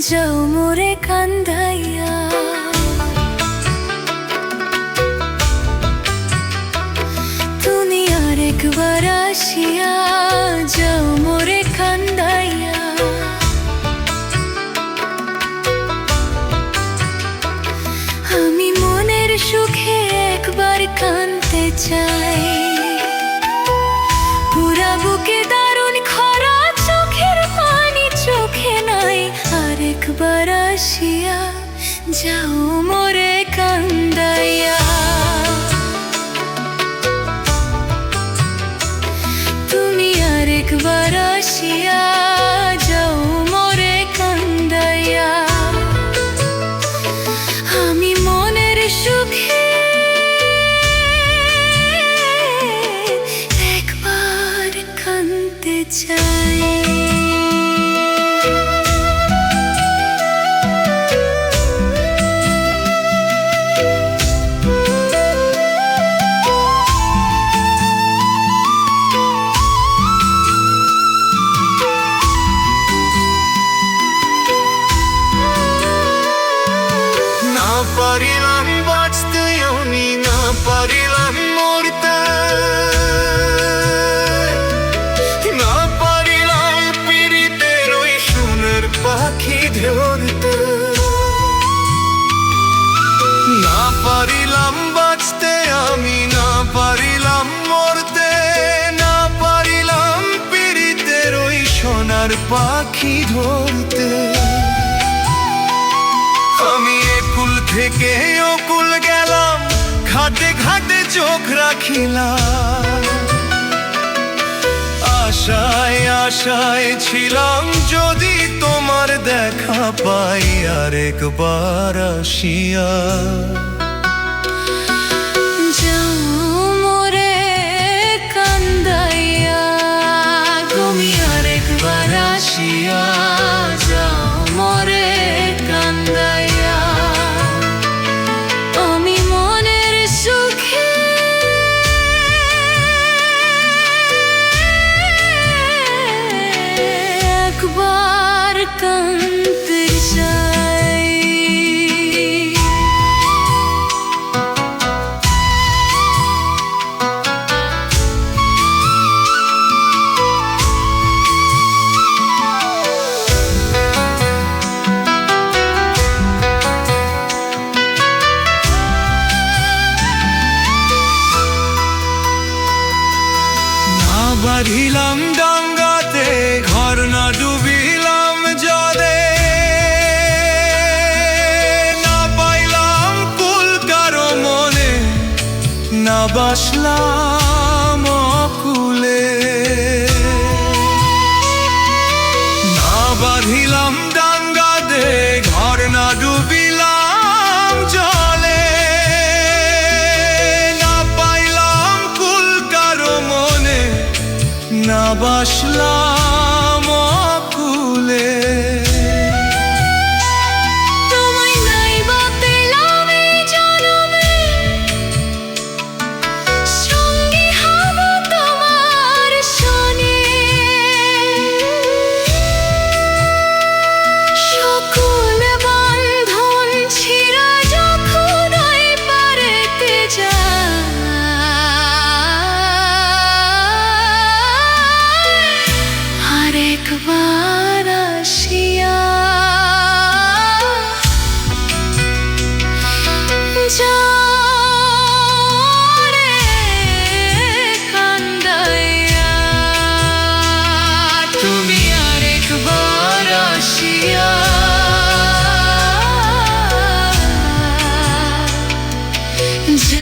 যাও মোরে কান্দাইয়া। তুমি আরেকবার আসিয়া যাও মোরে কান্দাইয়া। আমি মনের সুখে একবার কাঁদতে চাই। পুরা বুকে দারুণ খরা, চোখের পানি চোখে নাই। আরেকবার আসিয়া যাও মোরে কান্দাইয়া। তুমি আরেকবার আসিয়া যাও মোরে কান্দাইয়া। আমি মনের সুখে একবার কাঁদতে চাই। পারিলাম বাঁচতে, আমি না পারিলাম মরতে, না পারিলাম পীড়িতের ওই সোনার পাখি ধরতে। না পারিলাম বাঁচতে, আমি না পারিলাম মরতে, না পারিলাম পীড়িতের ওই সোনার পাখি ধরতে। আমি একুল থেকে অকুল গেলাম, ঘাটে ঘাটে চোখ রাখিলাম। আশায় আশায় ছিলাম যদি তোমার দেখা পাই আরেকবার আসিয়া। যাও মোরে কান্দাইয়া। তুমি আরেকবার আসিয়া যাও মোরে কান্দাইয়া। আমি মনের সুখে একবার কাঁদতে চাই। বাঁধিলাম ডাঙ্গাতে ঘর, না ডুবিলাম জলে, না পাইলাম কুল কারো মনে, না বাসলাম অকুলে। না বাঁধিলাম ডাঙ্গাতে ঘর, না ডুবিলাম জলে, না পাইলাম কুল কারো মনে, না বাসলাম অকুলে। তোমায় নাই বা পেলাম এই জনমে, সঙ্গী হব তোমার শনে। সকল বন্ধন ছিঁড়া যখন ওই পারেতে যায়। আরেকবার